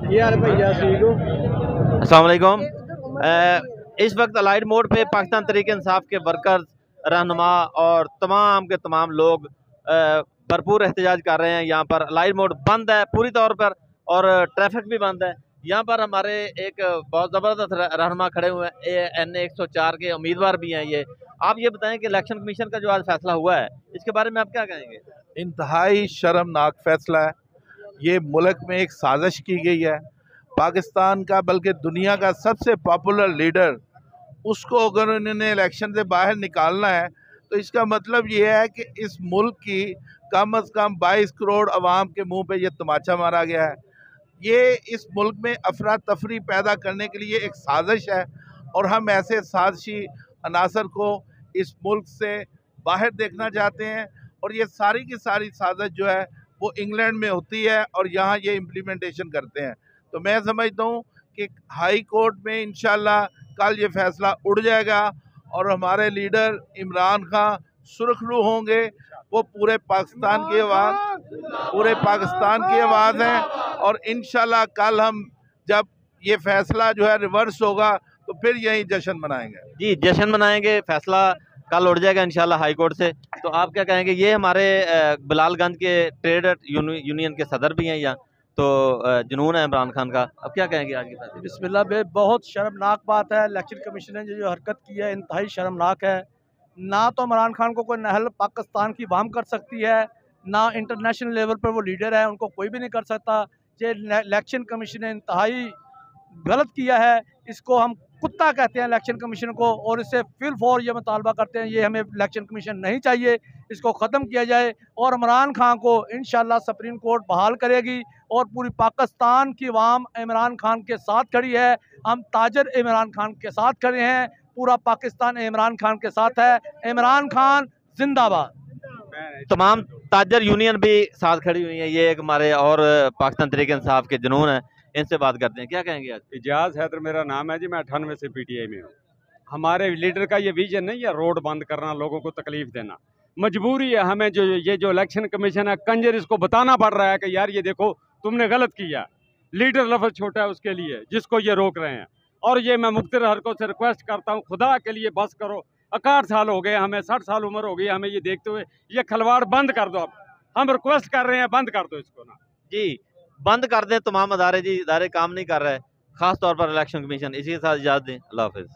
अस्सलाम वालेकुम। इस वक्त अलाइड मोड पे पाकिस्तान तहरीक इंसाफ के वर्कर्स, रहनुमा और तमाम के तमाम लोग भरपूर एहतजाज कर रहे हैं। यहाँ पर अलाइड मोड बंद है पूरी तौर पर और ट्रैफिक भी बंद है। यहाँ पर हमारे एक बहुत ज़बरदस्त रहनुमा खड़े हुए हैं, NA 104 के उम्मीदवार भी हैं। ये आप ये बताएं कि इलेक्शन कमीशन का जो आज फैसला हुआ है इसके बारे में आप क्या कहेंगे? इंतहाई शर्मनाक फैसला है। ये मुल्क में एक साजिश की गई है। पाकिस्तान का बल्कि दुनिया का सबसे पॉपुलर लीडर, उसको अगर उन्होंने इलेक्शन से बाहर निकालना है तो इसका मतलब ये है कि इस मुल्क की कम से कम 22 करोड़ अवाम के मुंह पे ये तमाचा मारा गया है। ये इस मुल्क में अफरा तफरी पैदा करने के लिए एक साजिश है और हम ऐसे साजिशी अनासर को इस मुल्क से बाहर देखना चाहते हैं। और ये सारी की सारी साजिश जो है वो इंग्लैंड में होती है और यहाँ ये इम्प्लीमेंटेशन करते हैं। तो मैं समझता हूँ कि हाई कोर्ट में इंशाल्लाह कल ये फैसला उड़ जाएगा और हमारे लीडर इमरान खान सुरखरू होंगे। वो पूरे पाकिस्तान की आवाज़ हैं और इंशाल्लाह कल हम जब ये फैसला जो है रिवर्स होगा तो फिर यही जश्न मनाएंगे। जी, जश्न मनाएंगे। फैसला कल उड़ जाएगा इंशाल्लाह हाई कोर्ट से। तो आप क्या कहेंगे? ये हमारे बिलालगंज के ट्रेड यूनियन के सदर भी हैं यहाँ, तो जुनून है इमरान खान का। अब क्या कहेंगे आज की फैसले? बिस्मिल्लाह बे, बहुत शर्मनाक बात है। इलेक्शन कमीशन ने जो हरकत की है इंतहाई शर्मनाक है। ना तो इमरान खान को कोई नहल पाकिस्तान की वाम कर सकती है, ना इंटरनेशनल लेवल पर वो लीडर है, उनको कोई भी नहीं कर सकता। ये इलेक्शन कमीशन ने इंतहाई गलत किया है। इसको हम कुत्ता कहते हैं इलेक्शन कमीशन को, और इससे फिल फॉर ये मुतालबा करते हैं, ये हमें इलेक्शन कमीशन नहीं चाहिए, इसको ख़त्म किया जाए। और इमरान खान को इंशाल्लाह सुप्रीम कोर्ट बहाल करेगी और पूरी पाकिस्तान की अवाम इमरान खान के साथ खड़ी है। हम ताजर इमरान खान के साथ खड़े हैं, पूरा पाकिस्तान इमरान खान के साथ है। इमरान खान जिंदाबाद। तमाम ताजर यूनियन भी साथ खड़ी हुई है। ये एक हमारे और पाकिस्तान तहरीक इंसाफ के जुनून है, इनसे बात करते हैं। क्या कहेंगे आज? इजाज़ हैदर मेरा नाम है जी, मैं 98 से PTI में हूँ। हमारे लीडर का ये विजन नहीं है रोड बंद करना, लोगों को तकलीफ देना। मजबूरी है हमें, जो इलेक्शन कमीशन है कंजर, इसको बताना पड़ रहा है कि यार ये देखो तुमने गलत किया। लीडर लफ्ज़ छोटा है उसके लिए जिसको ये रोक रहे हैं। और ये मैं मुख्तलिफ हरकों से रिक्वेस्ट करता हूँ, खुदा के लिए बस करो। 61 साल हो गए हमें, 60 साल उम्र हो गई हमें, ये देखते हुए ये खलवाड़ बंद कर दो। अब हम रिक्वेस्ट कर रहे हैं, बंद कर दो इसको ना जी, बंद कर दें तमाम अदारे। जी, इदारे काम नहीं कर रहे, खास तौर पर इलेक्शन कमीशन। इसी के साथ इजाज़त दें। अल्लाह हाफिज़।